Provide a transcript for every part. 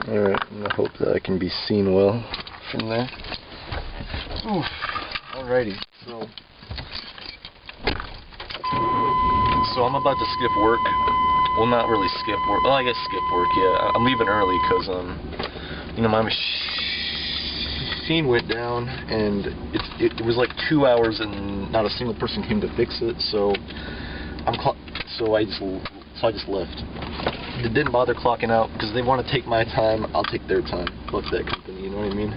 Alright, I hope that I can be seen well from there. Oof. Alrighty, so I'm about to skip work. Well, not really skip work. Well, I guess skip work, yeah. I'm leaving early because, you know, my machine went down, and it was like 2 hours and not a single person came to fix it, so I just left. It didn't bother clocking out because they want to take my time, I'll take their time. Fuck that company, you know what I mean?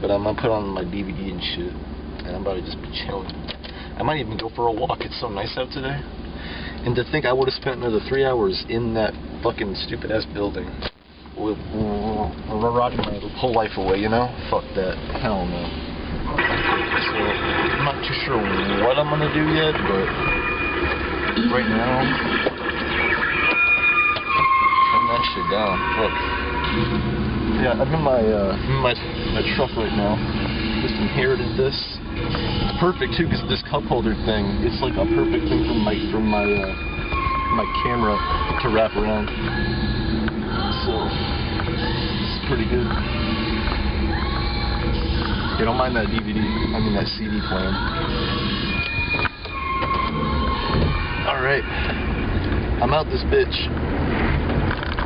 But I'm gonna put on my DVD and shit, and I'm about to just be chilling. I might even go for a walk. It's so nice out today. And to think I would have spent another 3 hours in that fucking stupid ass building, rotting my whole life away, you know? Fuck that. Hell no. So I'm not too sure what I'm gonna do yet, but right now, turn that shit down. Look. Yeah, I'm in my truck right now. Just inherited this. It's perfect too, because this cup holder thing, it's like a perfect thing for my camera to wrap around. So it's pretty good. Yeah, don't mind that that CD playing. Alright. I'm out this bitch.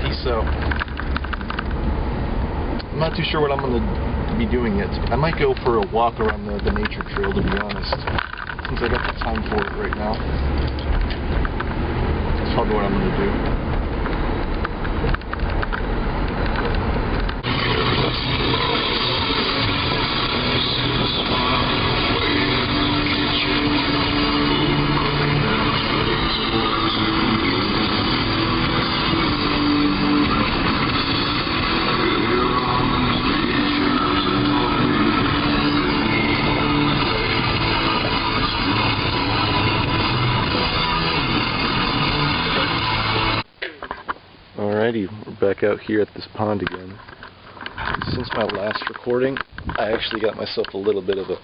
Peace out. I'm not too sure what I'm going to be doing yet. I might go for a walk around the nature trail, to be honest, since I got the time for it right now. That's probably what I'm going to do. Alrighty, we're back out here at this pond again. Since my last recording, I actually got myself a little bit of a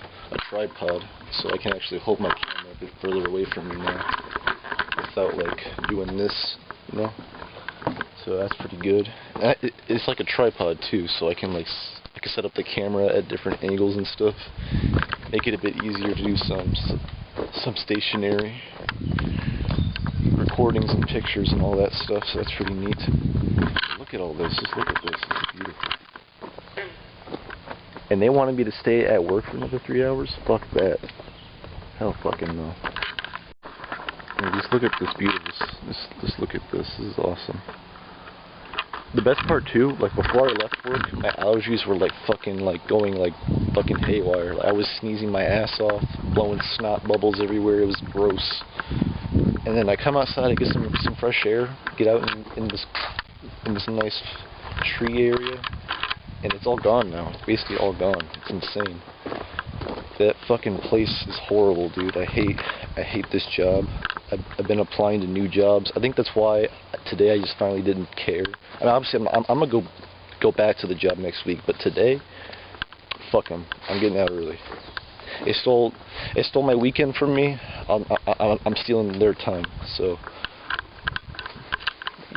tripod, so I can actually hold my camera a bit further away from me now, without like doing this, you know? So that's pretty good. It's like a tripod too, so I can set up the camera at different angles and stuff, make it a bit easier to do some stationary recordings and pictures and all that stuff, so that's pretty neat. Look at all this, just look at this, it's beautiful. And they wanted me to stay at work for another 3 hours? Fuck that. Hell fucking no. And just look at this beautiful, just look at this, this is awesome. The best part too, like before I left work, my allergies were going fucking haywire. I was sneezing my ass off, blowing snot bubbles everywhere, it was gross. And then I come outside, I get some fresh air, get out in this nice tree area, and it's all gone now. It's basically all gone. It's insane. That fucking place is horrible, dude. I hate this job. I've been applying to new jobs. I think that's why today I just finally didn't care. I mean, obviously I'm gonna go back to the job next week, but today, fuck them. I'm getting out early. It stole my weekend from me. I'm stealing their time. So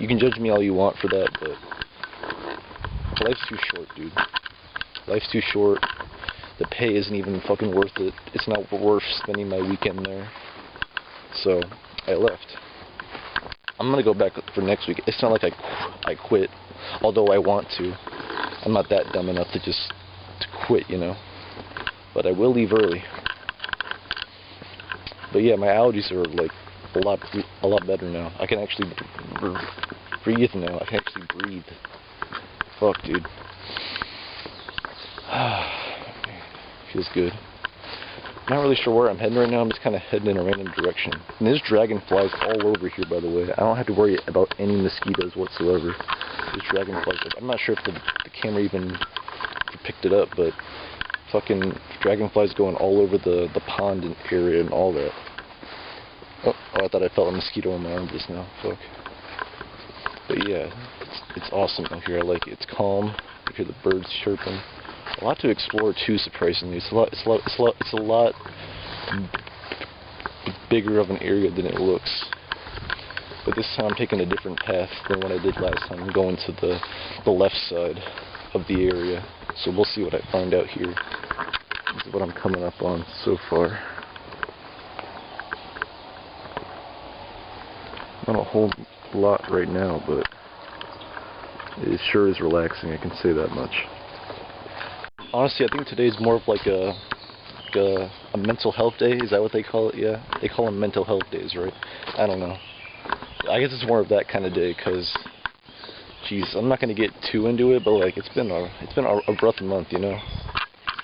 you can judge me all you want for that, but life's too short, dude. Life's too short. The pay isn't even fucking worth it. It's not worth spending my weekend there. So I left. I'm gonna go back for next week. It's not like I quit, although I want to. I'm not that dumb enough to quit, you know. But I will leave early. But yeah, my allergies are like a lot better now. I can actually breathe now. I can actually breathe. Fuck, dude. Feels good. I'm not really sure where I'm heading right now. I'm just kind of heading in a random direction. And there's dragonflies all over here, by the way. I don't have to worry about any mosquitoes whatsoever. There's dragonflies. I'm not sure if the camera even picked it up, but fucking dragonflies going all over the pond and area and all that. Oh, I thought I felt a mosquito on my arm just now. Fuck. But yeah, it's awesome out here. I like it. It's calm. You hear the birds chirping. A lot to explore too, surprisingly. It's a lot bigger of an area than it looks. but this time I'm taking a different path than what I did last time. I'm going to the left side of the area, so we'll see what I find out here. This is what I'm coming up on so far. Not a whole lot right now, but it sure is relaxing, I can say that much. Honestly, I think today's more of like a mental health day. Is that what they call it? Yeah, they call them mental health days, right? I don't know. I guess it's more of that kind of day, because, geez, I'm not gonna get too into it, but like it's been a rough month, you know.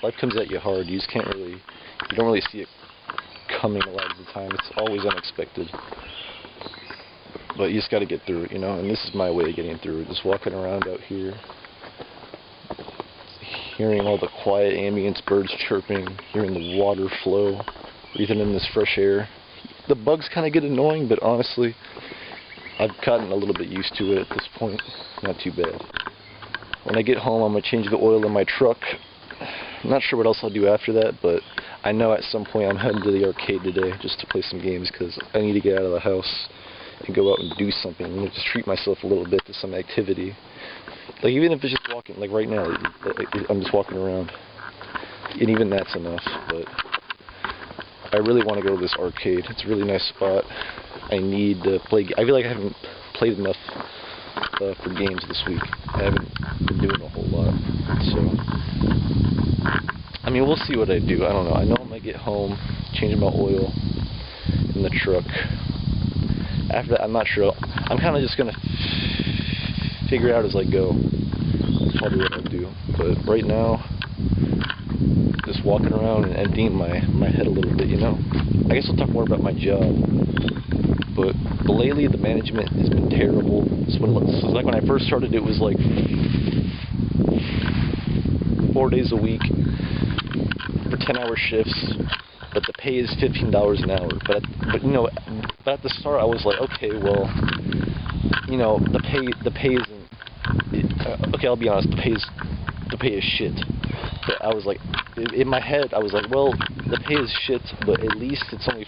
Life comes at you hard. You just can't really, you don't really see it coming a lot of the time. It's always unexpected. But you just got to get through it, you know. And this is my way of getting through it. Just walking around out here, hearing all the quiet ambience, birds chirping, hearing the water flow, breathing in this fresh air. The bugs kind of get annoying, but honestly, I've gotten a little bit used to it at this point. Not too bad. When I get home, I'm going to change the oil in my truck. I'm not sure what else I'll do after that, but I know at some point I'm heading to the arcade today just to play some games, because I need to get out of the house and go out and do something, you know, just treat myself a little bit to some activity. Like, even if it's just walking, like right now, I'm just walking around, and even that's enough. But I really want to go to this arcade. It's a really nice spot. I need to play. I feel like I haven't played enough for games this week. I haven't been doing a whole lot, so I mean, we'll see what I do. I don't know. I know I might get home, change my oil in the truck. After that, I'm not sure. I'm kind of just going to figure it out as I go. That's probably what I'll do. But right now, just walking around and emptying my head a little bit, you know. I guess we'll talk more about my job. But lately, the management has been terrible. So like when I first started, it was like 4 days a week for 10-hour shifts. But the pay is $15 an hour. But you know, but at the start I was like, okay, well, you know, the pay isn't. Okay, I'll be honest, the pay is shit. But I was like, in my head, I was like, well, the pay is shit, but at least it's only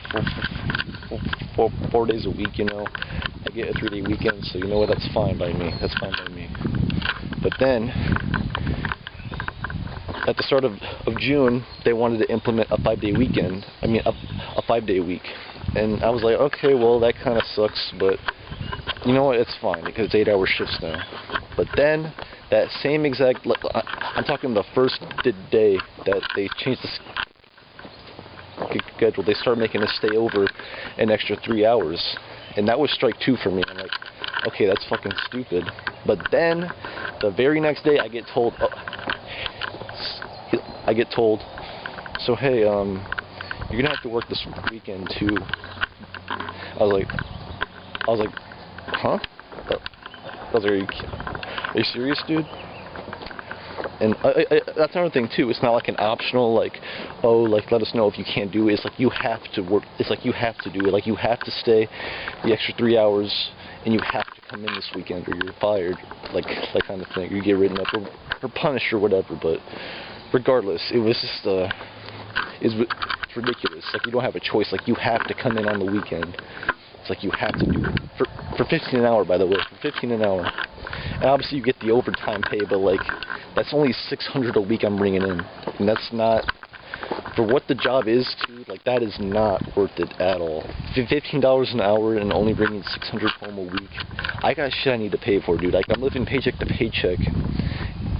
4 days a week, you know. I get a 3-day weekend, so you know what? That's fine by me. That's fine by me. But then, at the start of June, they wanted to implement a 5-day weekend. I mean, a 5-day week. And I was like, okay, well, that kind of sucks, but you know what? It's fine, because it's 8-hour shifts now. But then, that same exact, I'm talking the first day that they changed the schedule, they started making us stay over an extra 3 hours. And that was strike 2 for me. I'm like, okay, that's fucking stupid. But then, the very next day, I get told, so hey, you're gonna have to work this weekend too. I was like, huh? I was like, are you serious, dude? And that's another thing too. It's not like an optional, like, oh, like, let us know if you can't do it. It's like you have to work. It's like you have to do it. Like, you have to stay the extra 3 hours, and you have to come in this weekend, or you're fired. Like, that kind of thing. You get written up or punished or whatever. But regardless, it was just it's ridiculous. Like, you don't have a choice. Like, you have to come in on the weekend. It's like you have to do it for 15 an hour, by the way. For 15 an hour. And obviously you get the overtime pay, but like, that's only $600 a week I'm bringing in, and that's not, for what the job is too, like, that is not worth it at all. $15 an hour and only bringing $600 home a week. I got shit I need to pay for, dude. Like, I'm living paycheck to paycheck,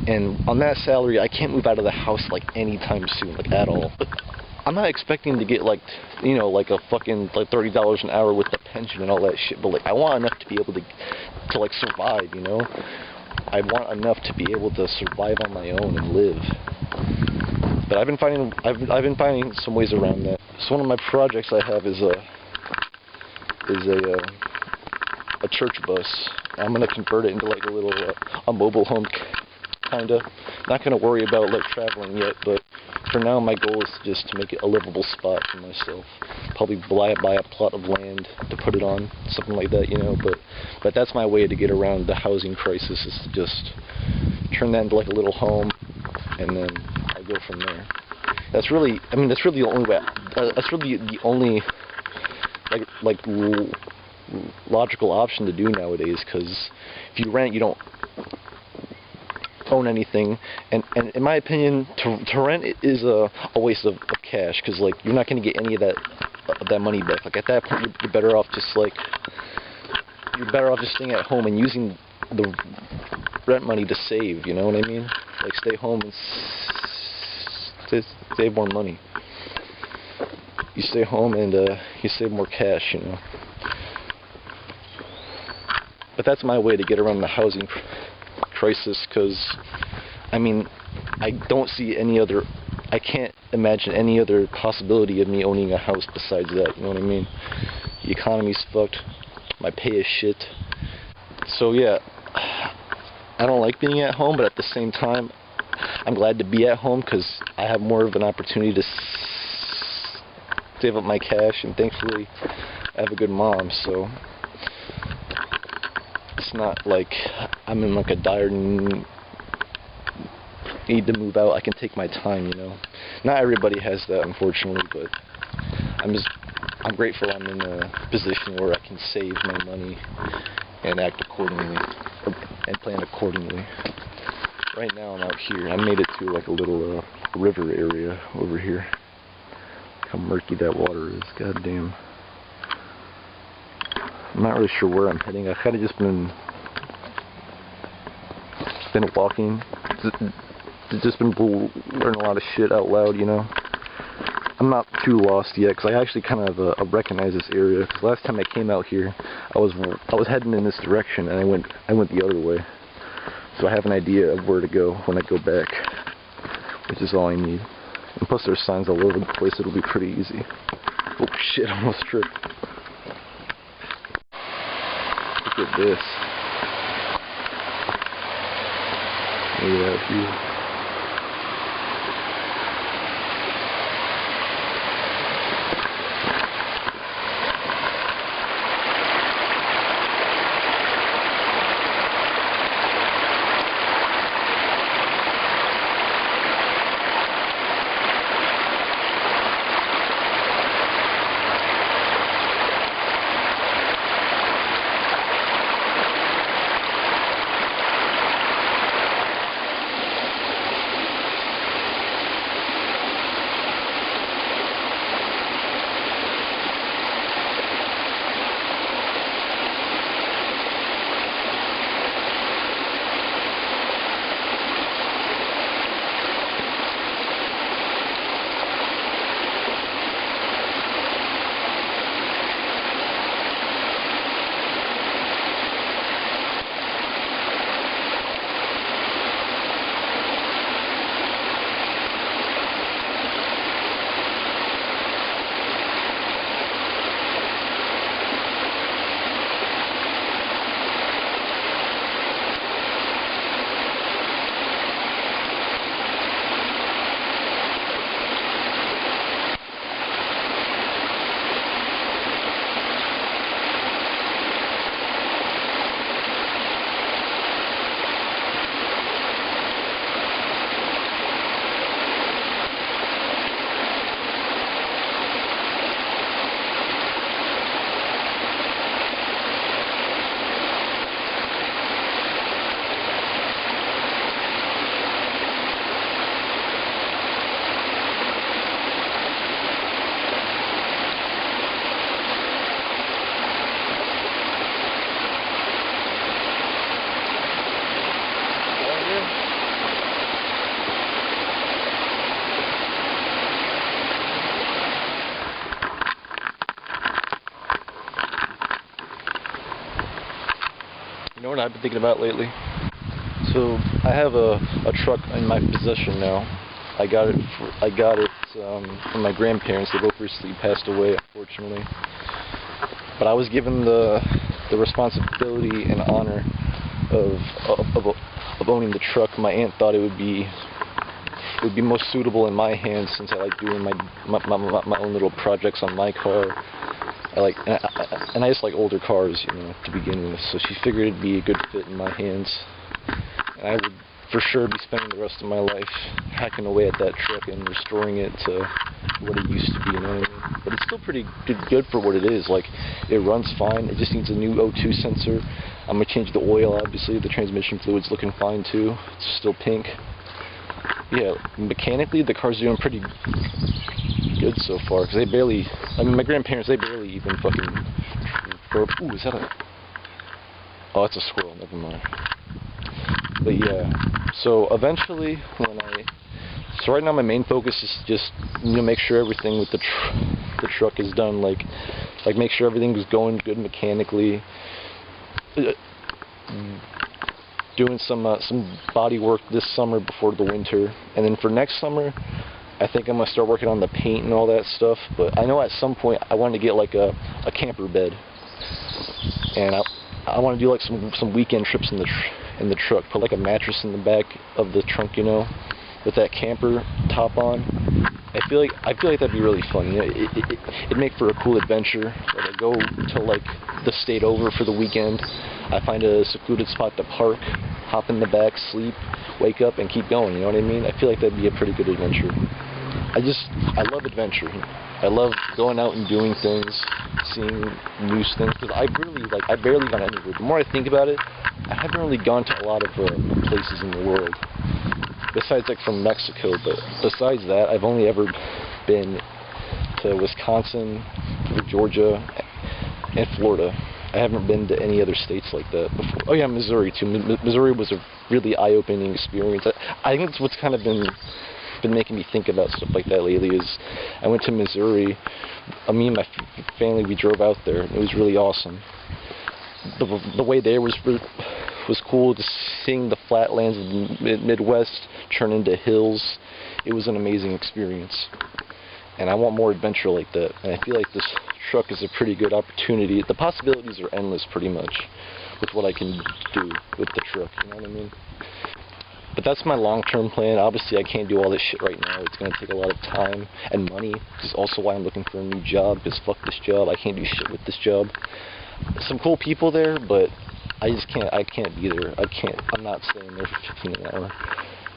and on that salary, I can't move out of the house like anytime soon, like, at all. But I'm not expecting to get, like, you know, like a fucking, like, $30 an hour with the pension and all that shit, but like, I want enough to be able to like, survive, you know? I want enough to be able to survive on my own and live. But I've been finding some ways around that. So one of my projects I have is a church bus. I'm gonna convert it into like a little a mobile home, kinda. Not gonna worry about like traveling yet, but for now my goal is just to make it a livable spot for myself. Probably buy a plot of land to put it on, something like that, you know. But that's my way to get around the housing crisis, is to just turn that into like a little home, and then I go from there. That's really, I mean, that's really the only way. That's really the only logical option to do nowadays, because if you rent, you don't own anything, and in my opinion, to rent is a waste of cash, because like you're not going to get any of that money back. Like at that point, you're better off just staying at home and using the rent money to save. You know what I mean? Like stay home and save more money. You stay home and you save more cash. You know. But that's my way to get around the housing crisis, because I mean, I can't imagine any other possibility of me owning a house besides that. You know what I mean? The economy's fucked. My pay is shit. So yeah, I don't like being at home, but at the same time, I'm glad to be at home because I have more of an opportunity to save up my cash, and thankfully I have a good mom, so it's not like I'm in like a dire need to move out. I can take my time, you know. Not everybody has that, unfortunately, but I'm grateful I'm in a position where I can save my money and act accordingly, and plan accordingly. Right now I'm out here. I made it to like a little river area over here. Look how murky that water is. God damn. I'm not really sure where I'm heading. I've kind of just been walking. Just been learning a lot of shit out loud, you know. I'm not too lost yet, because I actually kind of recognize this area. Because last time I came out here, I was heading in this direction, and I went the other way. So I have an idea of where to go when I go back, which is all I need. And plus, there's signs all over the place. It'll be pretty easy. Oh shit! I almost tripped. Look at this. Look at that view. You know what I've been thinking about lately? So I have a truck in my possession now. I got it from my grandparents. They both recently passed away, unfortunately. But I was given the responsibility and honor of owning the truck. My aunt thought it would be most suitable in my hands, since I like doing my own little projects on my car. And I just like older cars, you know, to begin with. So she figured it'd be a good fit in my hands, and for sure be spending the rest of my life hacking away at that truck and restoring it to what it used to be, you know what I mean? But it's still pretty good for what it is. Like, it runs fine. It just needs a new O2 sensor. I'm going to change the oil, obviously. The transmission fluid's looking fine, too. It's still pink. Yeah, mechanically, the car's doing pretty good so far, because they barely, I mean, my grandparents, they barely even fucking drove. Ooh, is that a... Oh, it's a squirrel, never mind. But yeah, so eventually, so right now my main focus is just, you know, make sure everything with the truck is done, like make sure everything is going good mechanically, doing some body work this summer before the winter, and then for next summer, I think I'm gonna start working on the paint and all that stuff. But I know at some point I want to get like a camper bed, and I want to do like some weekend trips in the truck. Put like a mattress in the back of the trunk, you know, with that camper top on. I feel like that'd be really fun. You know, it'd make for a cool adventure. Like, I go to like the state over for the weekend. I find a secluded spot to park, hop in the back, sleep, wake up, and keep going. You know what I mean? I feel like that'd be a pretty good adventure. I love adventure. I love going out and doing things, seeing new things. Because I barely gone anywhere. The more I think about it, I haven't really gone to a lot of places in the world. Besides, like, from Mexico. But besides that, I've only ever been to Wisconsin, Georgia, and Florida. I haven't been to any other states like that before. Oh yeah, Missouri too. Missouri was a really eye-opening experience. I think it's what's kind of been making me think about stuff like that lately. Is I went to Missouri. Me and my family, we drove out there. It was really awesome. The way there was cool. Just seeing the flatlands of the Midwest turn into hills. It was an amazing experience. And I want more adventure like that. And I feel like this truck is a pretty good opportunity. The possibilities are endless, pretty much, with what I can do with the truck. You know what I mean? But that's my long-term plan. Obviously, I can't do all this shit right now. It's going to take a lot of time and money. This is also why I'm looking for a new job, because fuck this job. I can't do shit with this job. Some cool people there, but I just can't. I can't be there. I'm not staying there for 15 an hour.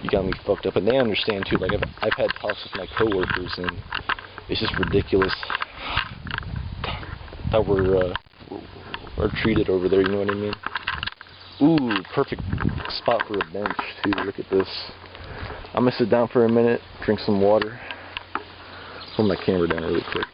You got me fucked up. And they understand, too. Like, I've had talks with my coworkers, and it's just ridiculous how we're treated over there, you know what I mean? Ooh, perfect spot for a bench, too. Look at this. I'm gonna sit down for a minute, drink some water. Hold my camera down really quick.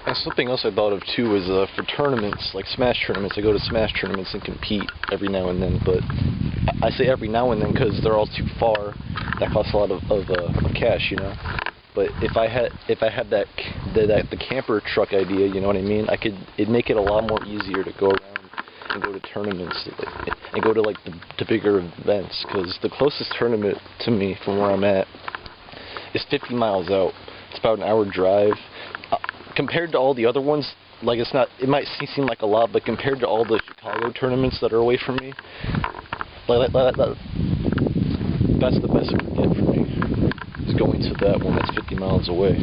And something else I thought of too is for tournaments, like Smash tournaments. I go to Smash tournaments and compete every now and then, but I say every now and then because they're all too far. That costs a lot of cash, you know. But if I had the camper truck idea, you know what I mean? It'd make it a lot more easier to go around and go to tournaments and go to like the bigger events. Because the closest tournament to me from where I'm at is 50 miles out. It's about an hour drive. Compared to all the other ones, like it might seem like a lot, but compared to all the Chicago tournaments that are away from me, that's the best it can get for me, is going to that one that's 50 miles away.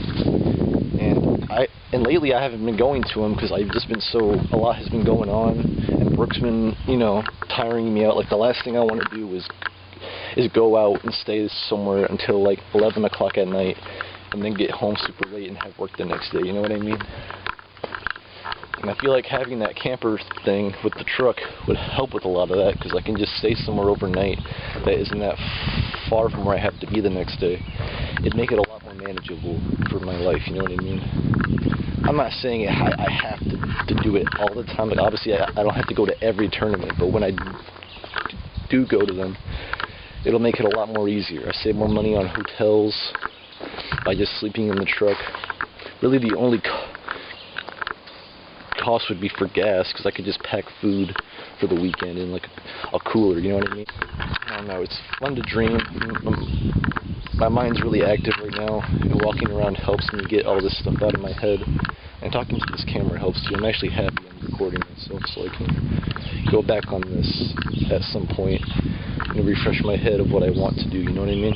And lately I haven't been going to them because I've just been a lot has been going on, and work's been, you know, tiring me out. Like, the last thing I want to do is go out and stay somewhere until like 11 o'clock at night and then get home super late and have work the next day, you know what I mean? And I feel like having that camper thing with the truck would help with a lot of that, because I can just stay somewhere overnight that isn't that far from where I have to be the next day. It'd make it a lot more manageable for my life, you know what I mean? I'm not saying I have to do it all the time, but obviously I don't have to go to every tournament, but when I do go to them, it'll make it a lot more easier. I save more money on hotels by just sleeping in the truck. Really the only cost would be for gas, because I could just pack food for the weekend in like a cooler, you know what I mean? I don't know, it's fun to dream. My mind's really active right now, and walking around helps me get all this stuff out of my head. And talking to this camera helps too. I'm actually happy I'm recording myself, so I can go back on this at some point and refresh my head of what I want to do, you know what I mean?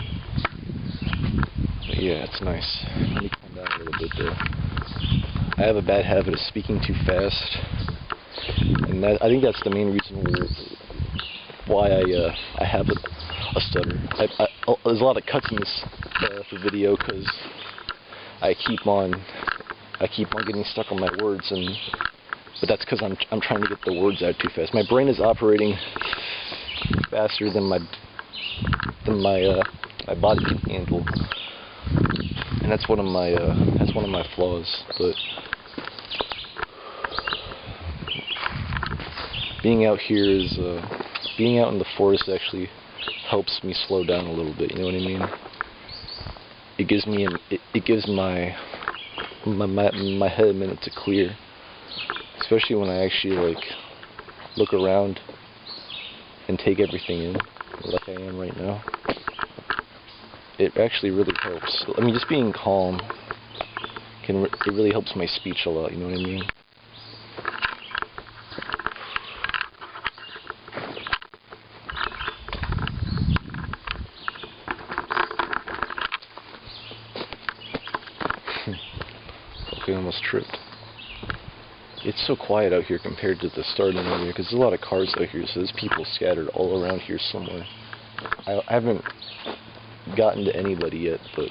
But yeah, it's nice. Let me calm down a little bit though. I have a bad habit of speaking too fast, and I think that's the main reason why I have a stutter. There's a lot of cuts in this the video because I keep on getting stuck on my words, but that's because I'm trying to get the words out too fast. My brain is operating faster than my body can handle, and that's one of my flaws. But being out here being out in the forest actually helps me slow down a little bit. You know what I mean? It gives me my head a minute to clear, especially when I actually like look around and take everything in, like I am right now. It actually really helps. I mean, just being calm it really helps my speech a lot. You know what I mean? I almost tripped. It's so quiet out here compared to the starting area, because there's a lot of cars out here, so there's people scattered all around here somewhere. I haven't gotten to anybody yet, but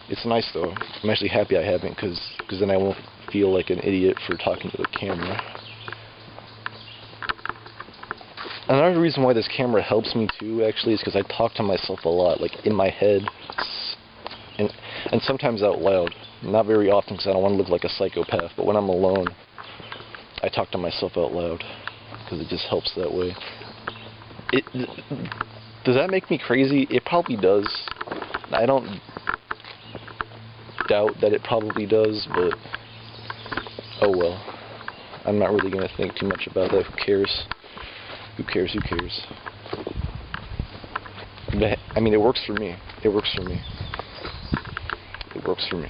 it's nice though. I'm actually happy I haven't, because then I won't feel like an idiot for talking to the camera. Another reason why this camera helps me too, actually, is because I talk to myself a lot, like in my head, and sometimes out loud. Not very often, because I don't want to look like a psychopath, but when I'm alone, I talk to myself out loud, because it just helps that way. Does that make me crazy? It probably does. I don't doubt that it probably does, but oh well. I'm not really going to think too much about that. Who cares? Who cares? Who cares? I mean, it works for me. It works for me. It works for me.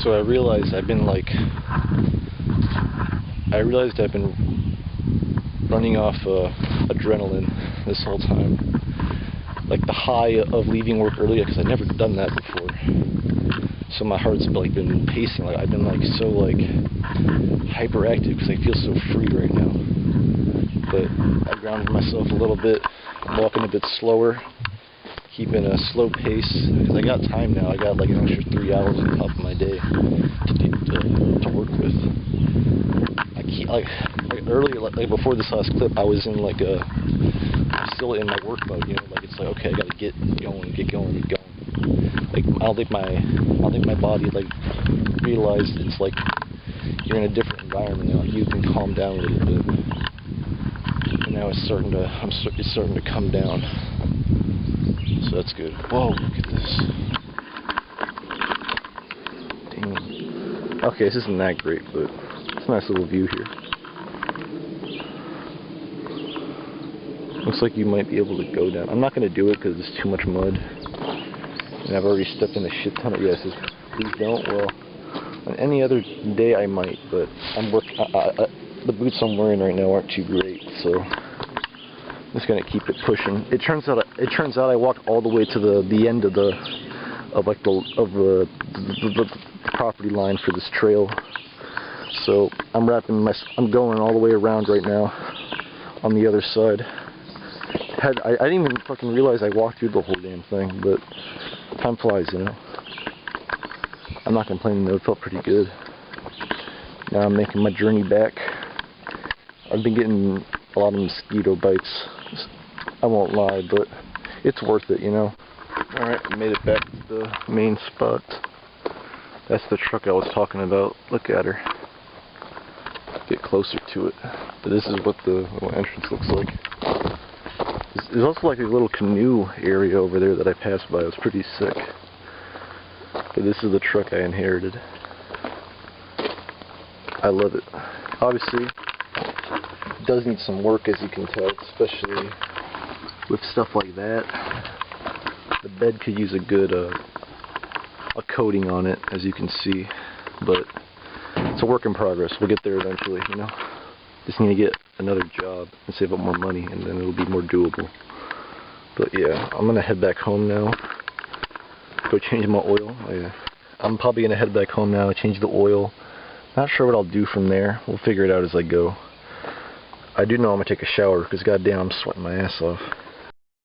So I realized I've been running off adrenaline this whole time. Like the high of leaving work earlier, because I've never done that before. So my heart's like been pacing. Like I've been like so like hyperactive because I feel so free right now. But I grounded myself a little bit. I'm walking a bit slower, keeping a slow pace, because I got time now. I got like an extra 3 hours on top of my day to work with. I keep like earlier, like before this last clip, I was in like still in my work mode. You know, like it's like okay, I gotta get going. Like I don't think my body like realized it's like you're in a different environment now. You can calm down a little bit. And now it's starting to come down. So that's good. Whoa, look at this. Dang. Okay, this isn't that great, but it's a nice little view here. Looks like you might be able to go down. I'm not going to do it because it's too much mud. And I've already stepped in a shit ton of yeses. Please don't. Well, on any other day I might, but the boots I'm wearing right now aren't too great, so I'm just gonna keep it pushing. It turns out I walked all the way to the end of of like the property line for this trail. So I'm going all the way around right now on the other side. I didn't even fucking realize I walked through the whole damn thing, but time flies, you know. I'm not complaining though, it felt pretty good. Now I'm making my journey back. I've been getting a lot of mosquito bites, I won't lie, but it's worth it, you know. Alright, I made it back to the main spot. That's the truck I was talking about. Look at her. Get closer to it. But this is what the little entrance looks like. There's also like a little canoe area over there that I passed by. It was pretty sick. But this is the truck I inherited. I love it. Obviously, it does need some work, as you can tell, especially with stuff like that. The bed could use a good a coating on it, as you can see, but it's a work in progress. We'll get there eventually, you know. Just need to get another job and save up more money, and then it'll be more doable. But yeah, I'm gonna head back home now. Go change my oil. I'm probably gonna head back home now, change the oil. Not sure what I'll do from there. We'll figure it out as I go. I do know I'm gonna take a shower because goddamn, I'm sweating my ass off.